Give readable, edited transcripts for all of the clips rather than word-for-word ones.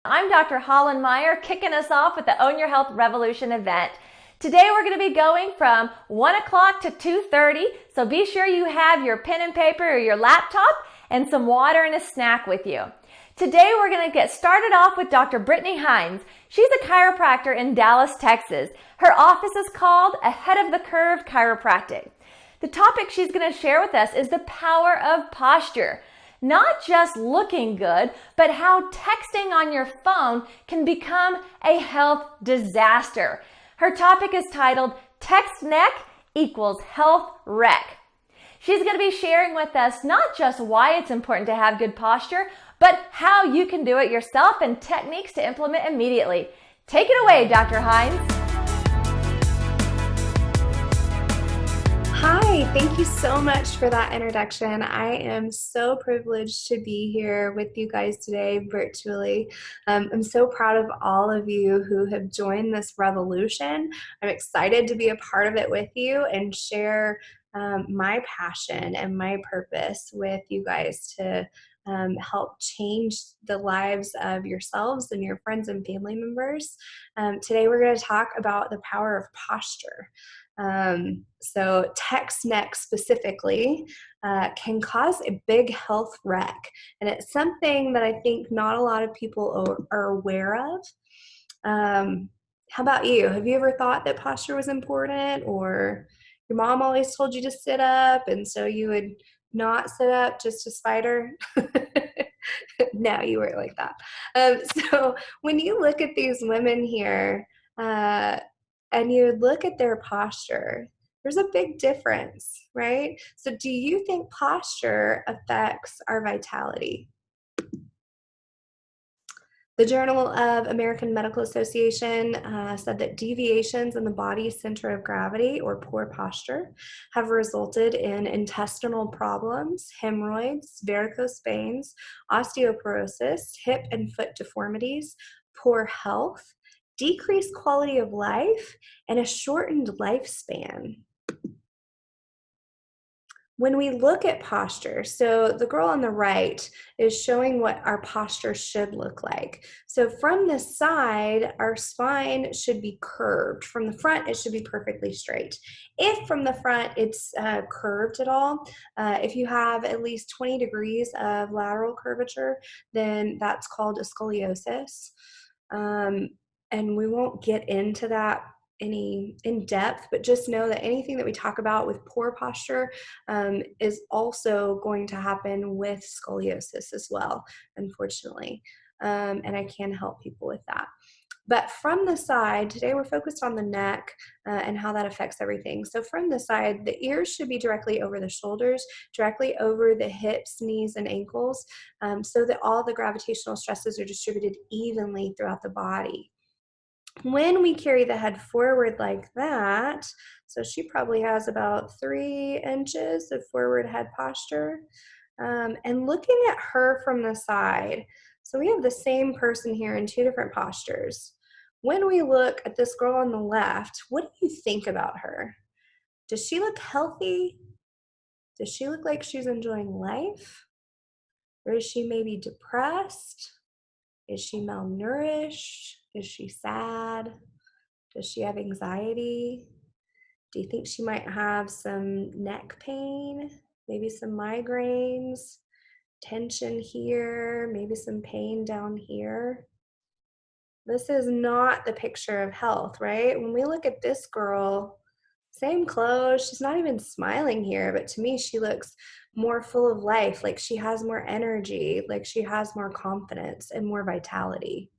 I'm Dr. Holland Meyer, kicking us off with the Own Your Health Revolution event. Today we're going to be going from 1 o'clock to 2:30, so be sure you have your pen and paper or your laptop and some water and a snack with you. Today we're going to get started off with Dr. Brittany Hines. She's a chiropractor in Dallas, Texas. Her office is called Ahead of the Curve Chiropractic. The topic she's going to share with us is the power of posture. Not just looking good, but how texting on your phone can become a health disaster. Her topic is titled Text Neck Equals Health Wreck. She's going to be sharing with us not just why it's important to have good posture, but how you can do it yourself and techniques to implement immediately. Take it away, Dr. Hines. Hi, thank you so much for that introduction. I am so privileged to be here with you guys today virtually. I'm so proud of all of you who have joined this revolution. I'm excited to be a part of it with you and share my passion and my purpose with you guys to help change the lives of yourselves and your friends and family members. Today we're going to talk about the power of posture. So text neck specifically can cause a big health wreck, and it's something that I think not a lot of people are aware of. How about you? Have you ever thought that posture was important, or your mom always told you to sit up and so you would not sit up just to spite her? No, you weren't like that. So when you look at these women here, and you look at their posture, there's a big difference, right? So do you think posture affects our vitality? The Journal of American Medical Association said that deviations in the body's center of gravity, or poor posture, have resulted in intestinal problems, hemorrhoids, varicose veins, osteoporosis, hip and foot deformities, poor health, decreased quality of life, and a shortened lifespan. When we look at posture, so the girl on the right is showing what our posture should look like. So from the side, our spine should be curved. From the front, it should be perfectly straight. If from the front it's curved at all, if you have at least 20 degrees of lateral curvature, then that's called a scoliosis. And we won't get into that any in depth, but just know that anything that we talk about with poor posture is also going to happen with scoliosis as well, unfortunately. And I can help people with that. But from the side, today we're focused on the neck and how that affects everything. So from the side, the ears should be directly over the shoulders, directly over the hips, knees, and ankles, so that all the gravitational stresses are distributed evenly throughout the body. When we carry the head forward like that, so she probably has about 3 inches of forward head posture. And looking at her from the side, so we have the same person here in 2 different postures. When we look at this girl on the left, what do you think about her? Does she look healthy? Does she look like she's enjoying life? Or is she maybe depressed? Is she malnourished? Is she sad? Does she have anxiety? Do you think she might have some neck pain? Maybe some migraines? Tension here? Maybe some pain down here? This is not the picture of health, right? When we look at this girl, same clothes, she's not even smiling here, but to me, she looks more full of life, like she has more energy, like she has more confidence and more vitality.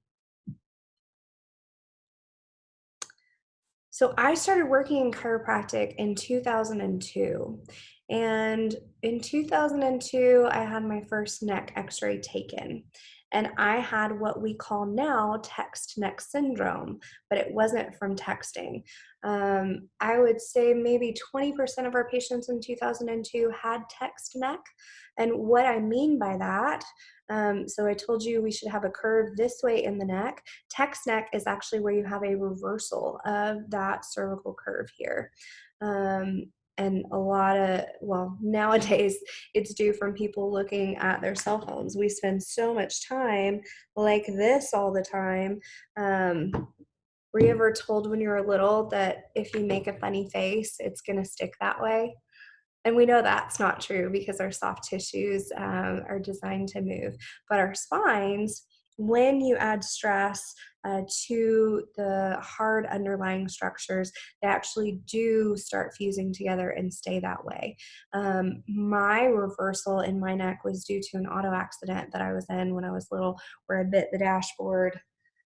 So I started working in chiropractic in 2002. And in 2002, I had my first neck x-ray taken. And I had what we call now text neck syndrome, but it wasn't from texting. I would say maybe 20% of our patients in 2002 had text neck. And what I mean by that, so I told you we should have a curve this way in the neck. Text neck is actually where you have a reversal of that cervical curve here. And nowadays it's due from people looking at their cell phones. We spend so much time like this all the time. Were you ever told when you were little that if you make a funny face, it's going to stick that way? And we know that's not true because our soft tissues are designed to move. But our spines, when you add stress to the hard underlying structures, they actually do start fusing together and stay that way. My reversal in my neck was due to an auto accident that I was in when I was little, where I bit the dashboard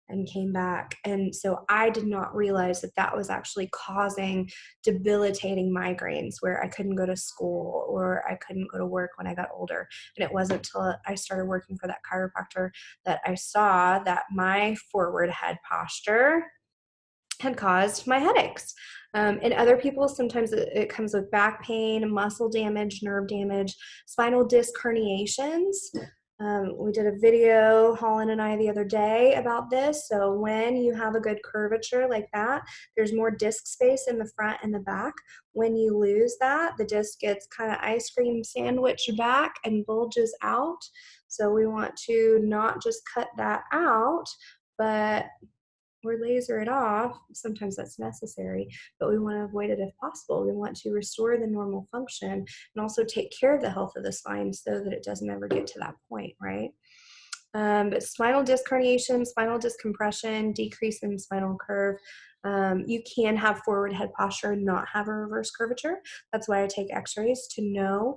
and came back. And so I did not realize that that was actually causing debilitating migraines where I couldn't go to school or I couldn't go to work when I got older. And it wasn't until I started working for that chiropractor that I saw that my forward head posture had caused my headaches. In other people, sometimes it comes with back pain, muscle damage, nerve damage, spinal disc herniations. We did a video, Holland and I, the other day about this. So when you have a good curvature like that, there's more disc space in the front and the back. When you lose that, the disc gets kind of ice cream sandwich back and bulges out. So we want to not just cut that out, but or laser it off. Sometimes that's necessary, but we want to avoid it if possible. We want to restore the normal function and also take care of the health of the spine so that it doesn't ever get to that point, right? But spinal disc herniation, spinal disc compression, decrease in spinal curve. You can have forward head posture and not have a reverse curvature. That's why I take x-rays to know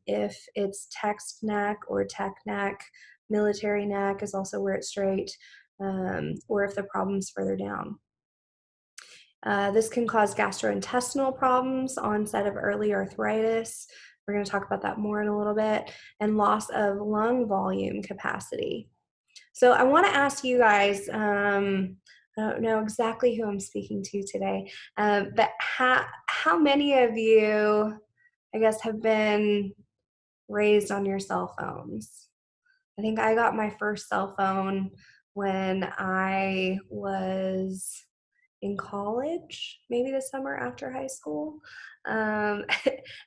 if it's text neck or tech neck. Military neck is also where it's straight. Or if the problem's further down. This can cause gastrointestinal problems, onset of early arthritis. We're going to talk about that more in a little bit, and loss of lung volume capacity. So I want to ask you guys, I don't know exactly who I'm speaking to today, but how many of you, I guess, have been raised on your cell phones? I think I got my first cell phone when I was in college, maybe the summer after high school. Um,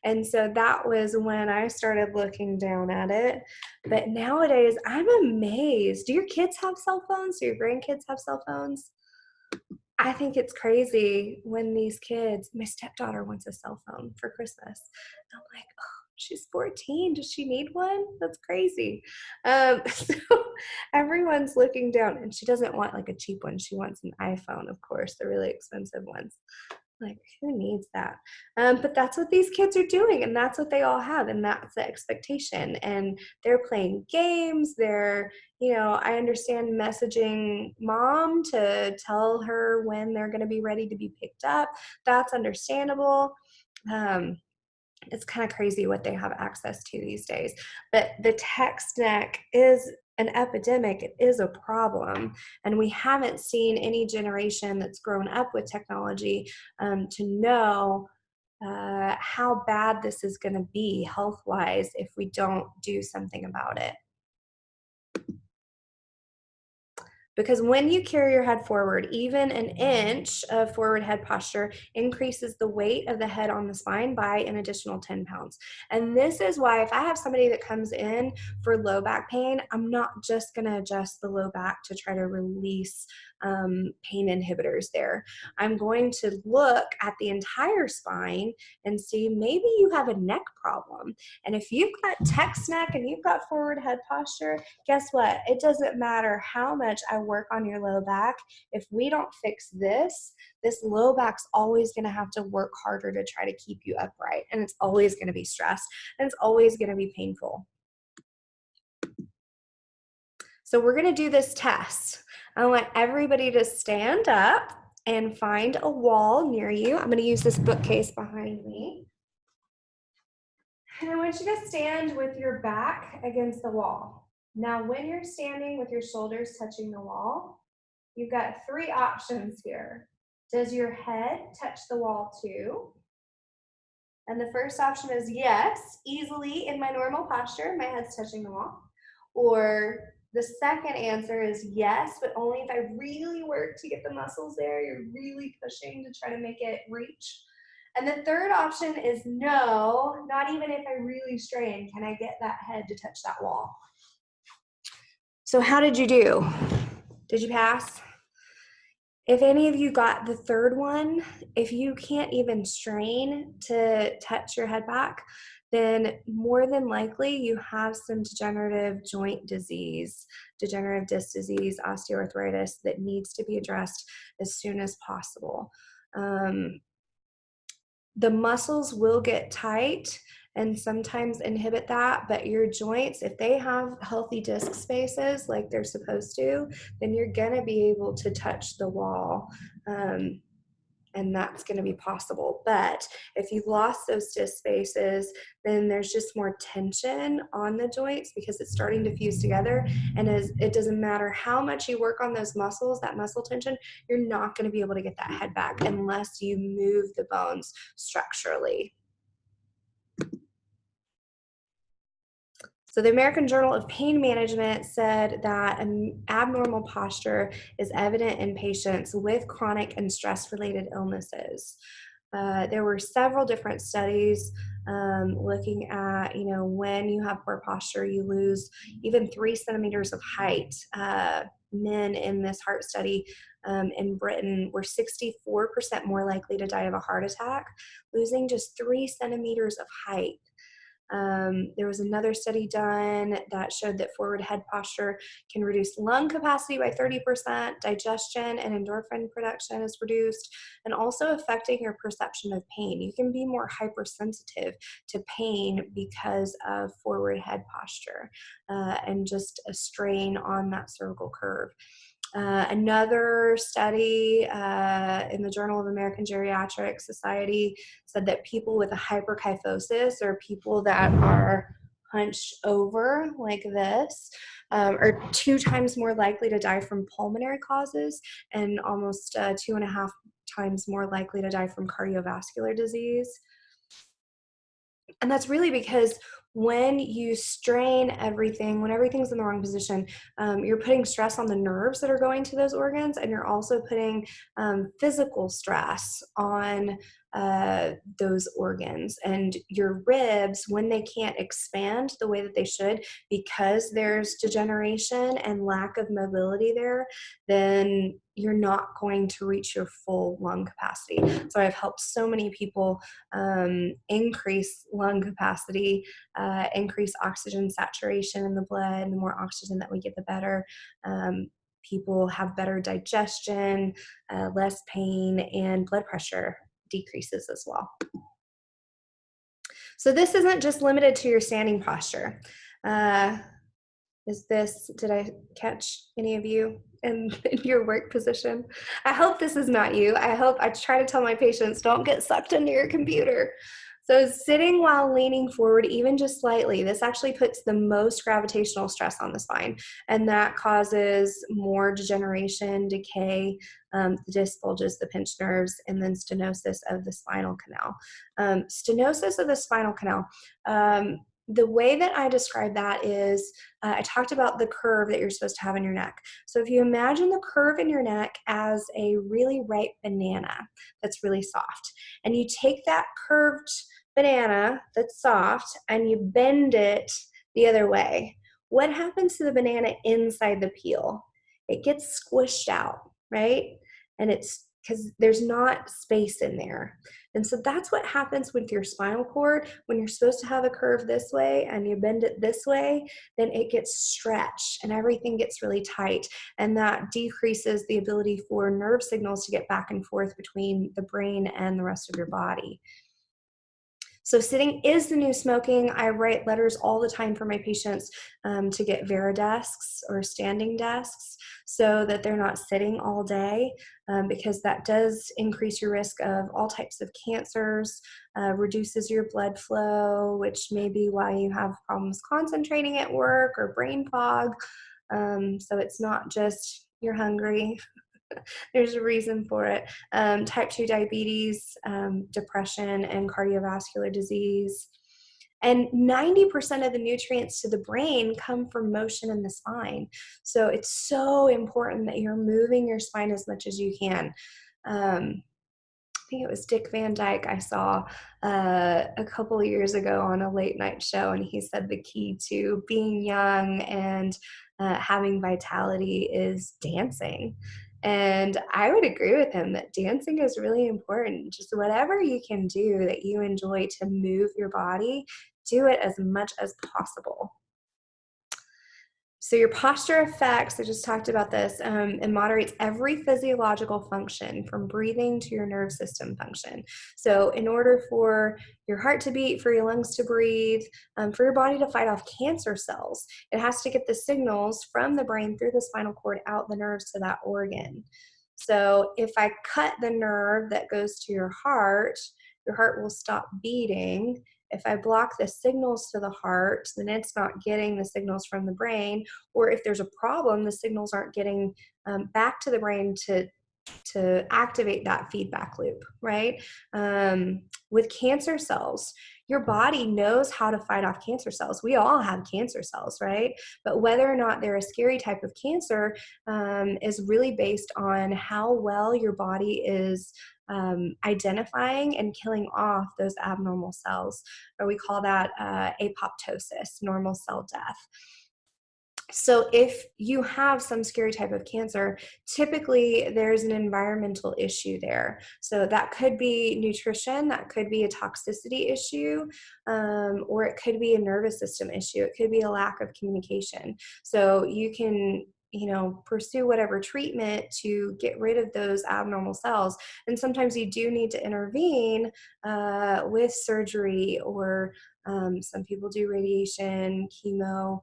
and so that was when I started looking down at it. But nowadays, I'm amazed. Do your kids have cell phones? Do your grandkids have cell phones? I think it's crazy when these kids, my stepdaughter wants a cell phone for Christmas. I'm like, oh, she's 14. Does she need one? That's crazy. So everyone's looking down, and she doesn't want like a cheap one. She wants an iPhone, of course, the really expensive ones. Like, who needs that? But that's what these kids are doing, and that's what they all have, and that's the expectation. And they're playing games. I understand messaging mom to tell her when they're going to be ready to be picked up. That's understandable. It's kind of crazy what they have access to these days. But the text neck is an epidemic. It is a problem. And we haven't seen any generation that's grown up with technology to know how bad this is going to be health-wise if we don't do something about it. Because when you carry your head forward, even an inch of forward head posture increases the weight of the head on the spine by an additional 10 pounds. And this is why if I have somebody that comes in for low back pain, I'm not just going to adjust the low back to try to release pain inhibitors there. I'm going to look at the entire spine and see maybe you have a neck problem. And if you've got text neck and you've got forward head posture, guess what? It doesn't matter how much I work on your low back. If we don't fix this low back's always going to have to work harder to try to keep you upright. And it's always going to be stressed and it's always going to be painful. So we're going to do this test. I want everybody to stand up and find a wall near you. I'm going to use this bookcase behind me. And I want you to stand with your back against the wall. Now, when you're standing with your shoulders touching the wall, you've got three options here. Does your head touch the wall too? And the first option is yes, easily in my normal posture, my head's touching the wall. Or the second answer is yes, but only if I really work to get the muscles there. You're really pushing to try to make it reach. And the third option is no, not even if I really strain, can I get that head to touch that wall? So how did you do? Did you pass? If any of you got the third one, if you can't even strain to touch your head back, then more than likely you have some degenerative joint disease, degenerative disc disease, osteoarthritis that needs to be addressed as soon as possible. The muscles will get tight and sometimes inhibit that, but your joints, if they have healthy disc spaces like they're supposed to, then you're gonna be able to touch the wall. And that's going to be possible. But if you've lost those disc spaces, then there's just more tension on the joints because it's starting to fuse together. And as it doesn't matter how much you work on those muscles, that muscle tension, you're not going to be able to get that head back unless you move the bones structurally. So the American Journal of Pain Management said that an abnormal posture is evident in patients with chronic and stress-related illnesses. There were several different studies looking at, when you have poor posture, you lose even 3 centimeters of height. Men in this heart study in Britain were 64% more likely to die of a heart attack, losing just 3 centimeters of height. There was another study done that showed that forward head posture can reduce lung capacity by 30%, digestion and endorphin production is reduced, and also affecting your perception of pain. You can be more hypersensitive to pain because of forward head posture and just a strain on that cervical curve. Another study in the Journal of American Geriatric Society said that people with a hyperkyphosis, or people that are hunched over like this, are 2 times more likely to die from pulmonary causes and almost 2.5 times more likely to die from cardiovascular disease. And that's really because when you strain everything, when everything's in the wrong position, you're putting stress on the nerves that are going to those organs, and you're also putting physical stress on those organs. And your ribs, when they can't expand the way that they should because there's degeneration and lack of mobility there, then you're not going to reach your full lung capacity. So I've helped so many people increase lung capacity, increase oxygen saturation in the blood. And the more oxygen that we get, the better. People have better digestion, less pain, and blood pressure decreases as well. So this isn't just limited to your standing posture. Did I catch any of you in your work position? I hope this is not you. I try to tell my patients, don't get sucked into your computer. So sitting while leaning forward, even just slightly, this actually puts the most gravitational stress on the spine, and that causes more degeneration, decay, the disc bulges, the pinched nerves, and then stenosis of the spinal canal. Stenosis of the spinal canal, the way that I describe that is, I talked about the curve that you're supposed to have in your neck. So if you imagine the curve in your neck as a really ripe banana that's really soft, and you take that curved banana that's soft and you bend it the other way, what happens to the banana inside the peel? It gets squished out, right? And it's because there's not space in there. And so that's what happens with your spinal cord. When you're supposed to have a curve this way and you bend it this way, then it gets stretched and everything gets really tight. And that decreases the ability for nerve signals to get back and forth between the brain and the rest of your body. So sitting is the new smoking. I write letters all the time for my patients to get Vera desks or standing desks so that they're not sitting all day, because that does increase your risk of all types of cancers, reduces your blood flow, which may be why you have problems concentrating at work or brain fog. So it's not just you're hungry. There's a reason for it. Type 2 diabetes, depression, and cardiovascular disease. And 90% of the nutrients to the brain come from motion in the spine. So it's so important that you're moving your spine as much as you can. think it was Dick Van Dyke I saw a couple of years ago on a late night show, and he said the key to being young and having vitality is dancing. And I would agree with him that dancing is really important. Just whatever you can do that you enjoy to move your body, do it as much as possible. So your posture affects, I just talked about this, it moderates every physiological function from breathing to your nerve system function. So in order for your heart to beat, for your lungs to breathe, for your body to fight off cancer cells, it has to get the signals from the brain through the spinal cord out the nerves to that organ. So if I cut the nerve that goes to your heart will stop beating. If I block the signals to the heart, then it's not getting the signals from the brain. Or if there's a problem, the signals aren't getting back to the brain to activate that feedback loop, right? With cancer cells, your body knows how to fight off cancer cells. We all have cancer cells, right? But whether or not they're a scary type of cancer is really based on how well your body is identifying and killing off those abnormal cells, or we call that apoptosis, normal cell death. So if you have some scary type of cancer, typically there's an environmental issue there. So that could be nutrition, that could be a toxicity issue, or it could be a nervous system issue. It could be a lack of communication. So you can pursue whatever treatment to get rid of those abnormal cells. And sometimes you do need to intervene with surgery, or some people do radiation, chemo,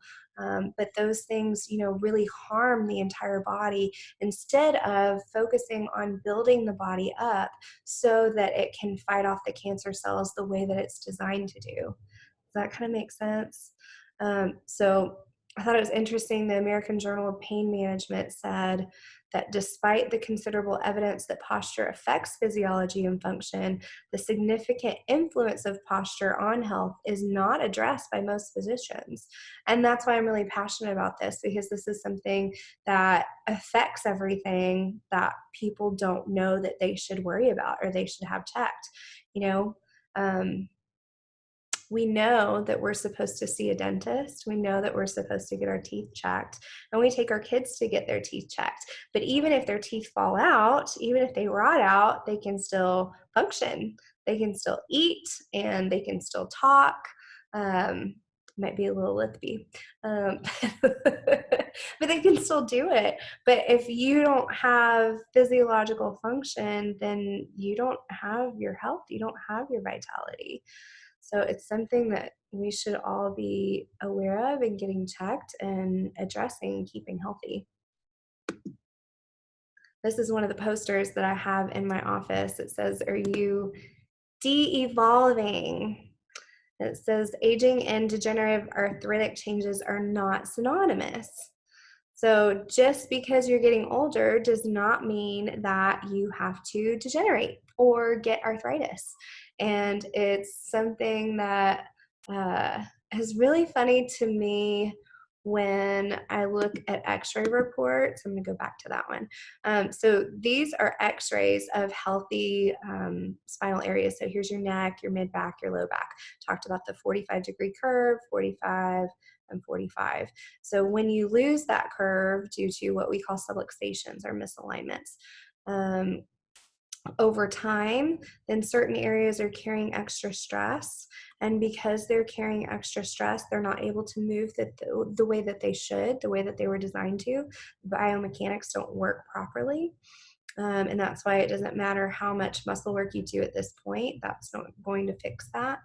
but those things, really harm the entire body instead of focusing on building the body up so that it can fight off the cancer cells the way that it's designed to do. Does that kind of make sense? So I thought it was interesting. The American Journal of Pain Management said that despite the considerable evidence that posture affects physiology and function, the significant influence of posture on health is not addressed by most physicians. And that's why I'm really passionate about this, because this is something that affects everything that people don't know that they should worry about or they should have checked. We know that we're supposed to see a dentist. We know that we're supposed to get our teeth checked, and we take our kids to get their teeth checked. But even if their teeth fall out, even if they rot out, they can still function. They can still eat, and they can still talk. Might be a little lippy, but they can still do it. But if you don't have physiological function, then you don't have your health. You don't have your vitality. So it's something that we should all be aware of and getting checked and addressing and keeping healthy. This is one of the posters that I have in my office. It says, "Are you de-evolving?" It says, "Aging and degenerative arthritic changes are not synonymous." So just because you're getting older does not mean that you have to degenerate or get arthritis. And it's something that is really funny to me when I look at x-ray reports. I'm going to go back to that one. So these are x-rays of healthy spinal areas. So here's your neck, your mid-back, your low back. Talked about the 45-degree curve, 45 and 45. So when you lose that curve due to what we call subluxations or misalignments, over time, then certain areas are carrying extra stress. And because they're carrying extra stress, they're not able to move the way that they should, the way that they were designed to. Biomechanics don't work properly. And that's why it doesn't matter how much muscle work you do at this point. That's not going to fix that.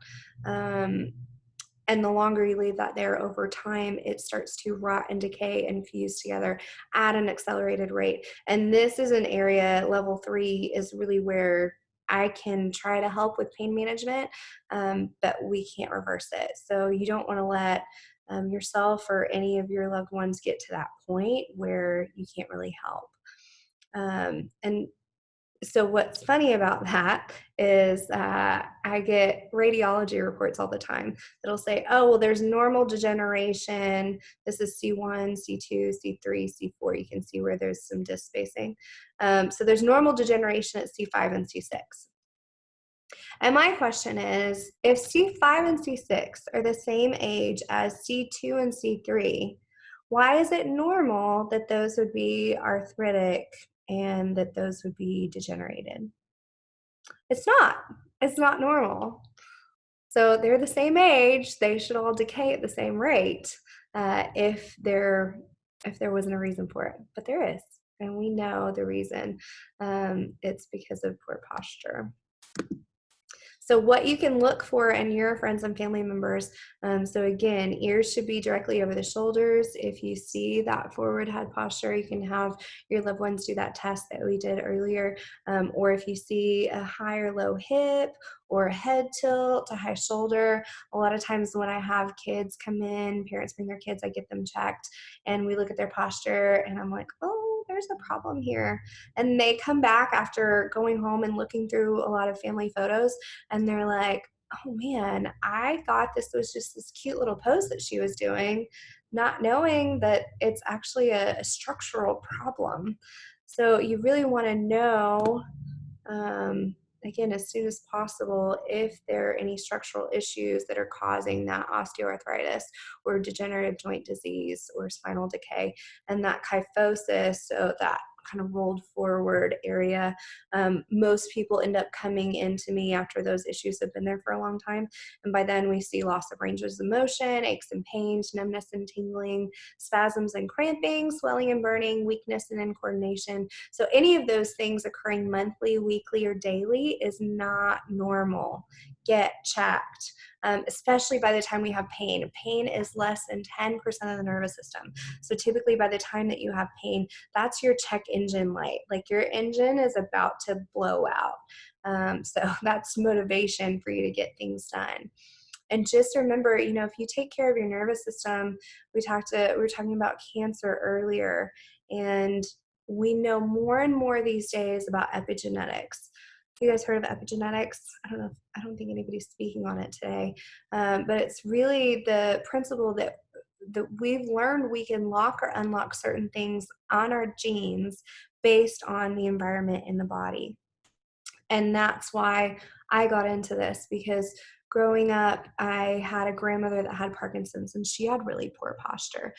And the longer you leave that there, over time, it starts to rot and decay and fuse together at an accelerated rate. And this is an area, level 3 is really where I can try to help with pain management, but we can't reverse it. So you don't want to let yourself or any of your loved ones get to that point where you can't really help. And so what's funny about that is I get radiology reports all the time that'll say, oh, well, there's normal degeneration. This is C1, C2, C3, C4. You can see where there's some disc spacing. So there's normal degeneration at C5 and C6. And my question is, if C5 and C6 are the same age as C2 and C3, why is it normal that those would be arthritic and that those would be degenerated? It's not. It's not normal. So they're the same age. They should all decay at the same rate if there wasn't a reason for it. But there is, and we know the reason. It's because of poor posture. So what you can look for in your friends and family members, so again, ears should be directly over the shoulders. If you see that forward head posture, you can have your loved ones do that test that we did earlier. Or if you see a high or low hip or a head tilt, a high shoulder, a lot of times when I have kids come in, parents bring their kids, I get them checked and we look at their posture and I'm like, oh, there's a problem here. And they come back after going home and looking through a lot of family photos and they're like, oh man, I thought this was just this cute little pose that she was doing, not knowing that it's actually a structural problem. So you really want to know, again, as soon as possible, if there are any structural issues that are causing that osteoarthritis or degenerative joint disease or spinal decay, and that kyphosis, so that kind of rolled forward area. Most people end up coming into me after those issues have been there for a long time. And by then we see loss of ranges of motion, aches and pains, numbness and tingling, spasms and cramping, swelling and burning, weakness and incoordination. So any of those things occurring monthly, weekly, or daily is not normal. Get checked. Especially by the time we have pain. Pain is less than 10% of the nervous system. So typically by the time that you have pain, that's your check engine light. Like your engine is about to blow out. So that's motivation for you to get things done. And just remember, if you take care of your nervous system, we were talking about cancer earlier, and we know more and more these days about epigenetics. You guys heard of epigenetics? I don't think anybody's speaking on it today, but it's really the principle that we've learned we can lock or unlock certain things on our genes based on the environment in the body. And that's why I got into this, because growing up, I had a grandmother that had Parkinson's and she had really poor posture.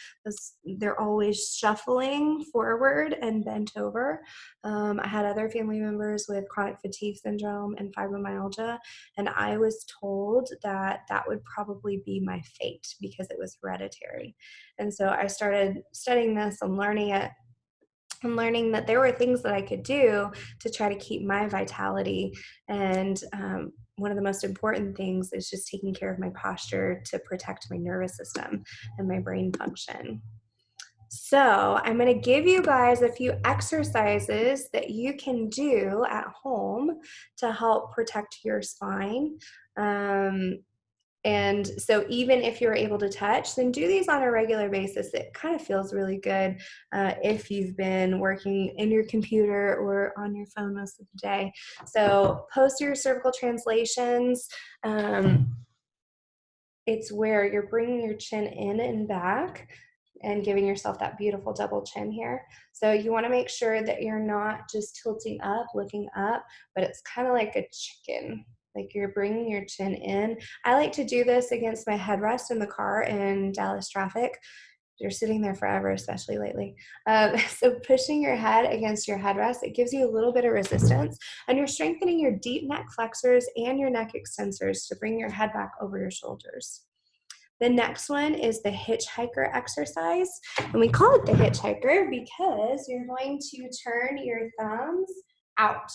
They're always shuffling forward and bent over. I had other family members with chronic fatigue syndrome and fibromyalgia, and I was told that that would probably be my fate because it was hereditary. And so I started studying this and learning it, and learning that there were things that I could do to try to keep my vitality. And one of the most important things is just taking care of my posture to protect my nervous system and my brain function. So I'm going to give you guys a few exercises that you can do at home to help protect your spine. And so even if you're able to touch, then do these on a regular basis. It kind of feels really good if you've been working in your computer or on your phone most of the day. So posterior cervical translations, it's where you're bringing your chin in and back and giving yourself that beautiful double chin here. So you want to make sure that you're not just tilting up, looking up, but it's kind of like a chicken. Like you're bringing your chin in. I like to do this against my headrest in the car in Dallas traffic. You're sitting there forever, especially lately. So pushing your head against your headrest, it gives you a little bit of resistance, and you're strengthening your deep neck flexors and your neck extensors to bring your head back over your shoulders. The next one is the hitchhiker exercise. And we call it the hitchhiker because you're going to turn your thumbs out.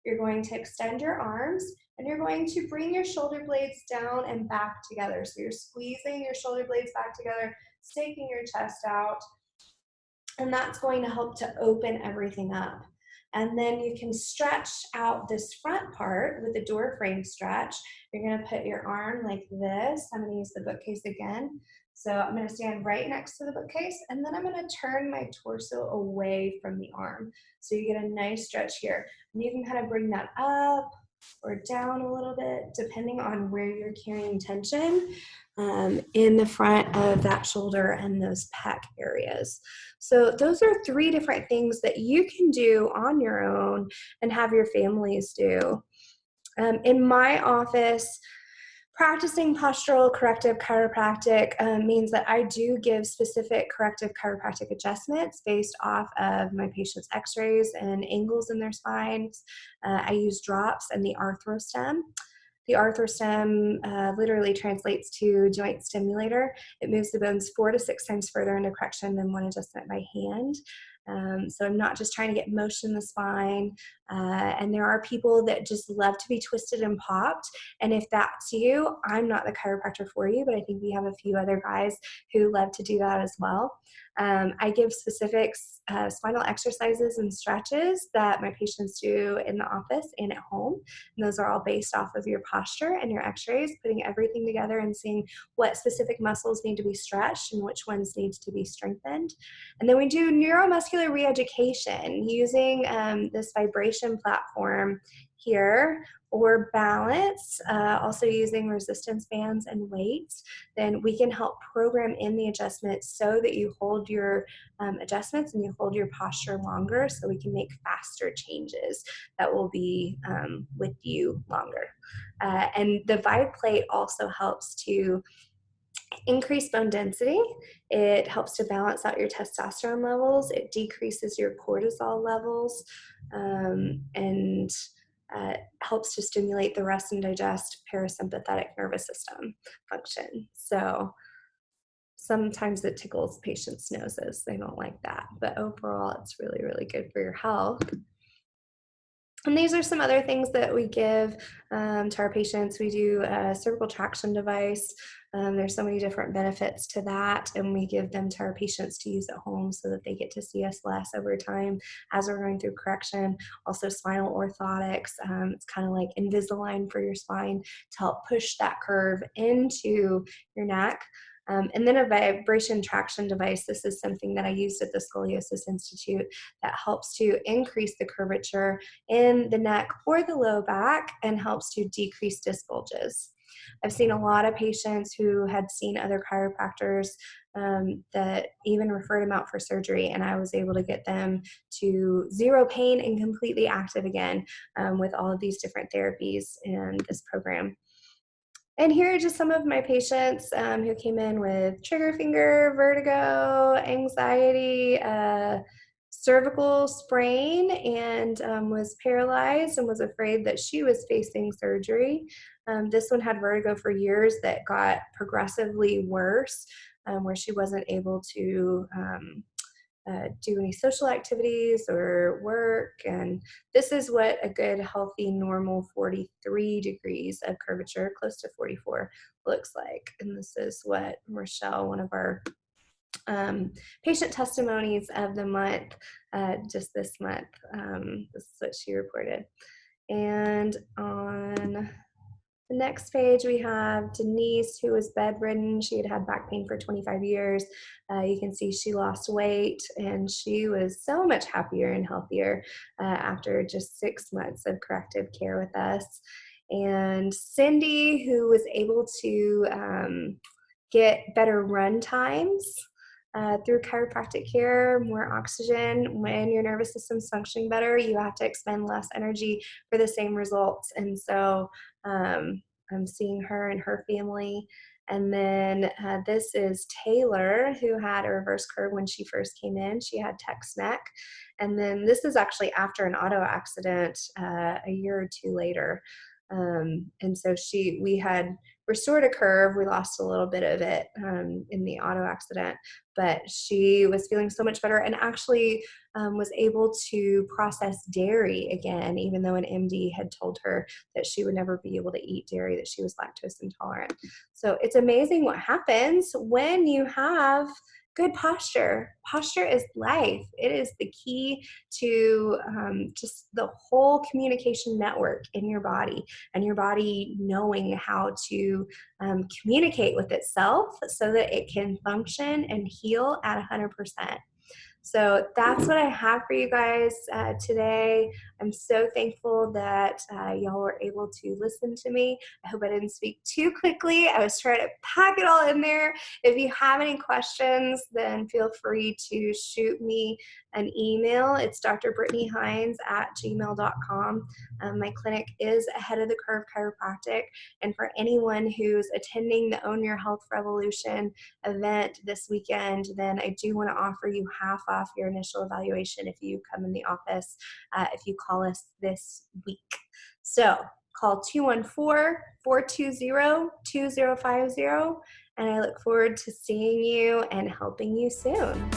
You're going to extend your arms, and you're going to bring your shoulder blades down and back together. So you're squeezing your shoulder blades back together, staking your chest out, and that's going to help to open everything up. And then you can stretch out this front part with the door frame stretch. You're going to put your arm like this. I'm going to use the bookcase again. So I'm going to stand right next to the bookcase, and then I'm going to turn my torso away from the arm. So you get a nice stretch here. And you can kind of bring that up or down a little bit, depending on where you're carrying tension in the front of that shoulder and those pec areas. So those are 3 different things that you can do on your own and have your families do. In my office, practicing postural corrective chiropractic means that I do give specific corrective chiropractic adjustments based off of my patient's x-rays and angles in their spines. I use drops and the arthrostem. The arthrostem literally translates to joint stimulator. It moves the bones 4 to 6 times further into correction than one adjustment by hand. So I'm not just trying to get motion in the spine. And there are people that just love to be twisted and popped. And if that's you, I'm not the chiropractor for you, but I think we have a few other guys who love to do that as well. I give specific spinal exercises and stretches that my patients do in the office and at home. And those are all based off of your posture and your x-rays, putting everything together and seeing what specific muscles need to be stretched and which ones need to be strengthened. And then we do neuromuscular reeducation using this vibration platform here, or balance, also using resistance bands and weights. Then we can help program in the adjustments so that you hold your adjustments and you hold your posture longer, so we can make faster changes that will be with you longer. And the Vibe Plate also helps to increase bone density. It helps to balance out your testosterone levels. It decreases your cortisol levels, and helps to stimulate the rest and digest parasympathetic nervous system function. So sometimes it tickles patients' noses. They don't like that. But overall, it's really, really good for your health. And these are some other things that we give to our patients. We do a cervical traction device. There's so many different benefits to that, and we give them to our patients to use at home so that they get to see us less over time as we're going through correction. Also, spinal orthotics. It's kind of like Invisalign for your spine to help push that curve into your neck. And then a vibration traction device. This is something that I used at the Scoliosis Institute that helps to increase the curvature in the neck or the low back and helps to decrease disc bulges. I've seen a lot of patients who had seen other chiropractors that even referred them out for surgery, and I was able to get them to zero pain and completely active again with all of these different therapies in this program. And here are just some of my patients who came in with trigger finger, vertigo, anxiety, cervical sprain, and was paralyzed and was afraid that she was facing surgery. This one had vertigo for years that got progressively worse, where she wasn't able to do any social activities or work. And this is what a good, healthy, normal 43 degrees of curvature, close to 44, looks like. And this is what Rochelle, one of our patient testimonies of the month, just this month, this is what she reported. And on the next page, we have Denise, who was bedridden. She had had back pain for 25 years. You can see she lost weight, and she was so much happier and healthier after just 6 months of corrective care with us. And Cindy, who was able to get better run times through chiropractic care, more oxygen. When your nervous system's functioning better, you have to expend less energy for the same results. And so I'm seeing her and her family. And then this is Taylor, who had a reverse curve when she first came in. She had text neck. And then this is actually after an auto accident a year or two later. And so we had restored a curve. We lost a little bit of it in the auto accident, but she was feeling so much better and actually was able to process dairy again, even though an MD had told her that she would never be able to eat dairy, that she was lactose intolerant. So it's amazing what happens when you have good posture. Posture is life. It is the key to just the whole communication network in your body, and your body knowing how to communicate with itself so that it can function and heal at 100%. So that's what I have for you guys today. I'm so thankful that y'all were able to listen to me. I hope I didn't speak too quickly. I was trying to pack it all in there. If you have any questions, then feel free to shoot me an email. It's drbrittanyhines@gmail.com. My clinic is ahead of the curve chiropractic. And for anyone who's attending the Own Your Health Revolution event this weekend, then I do want to offer you half off your initial evaluation if you come in the office, if you call us this week. So call 214-420-2050, and I look forward to seeing you and helping you soon.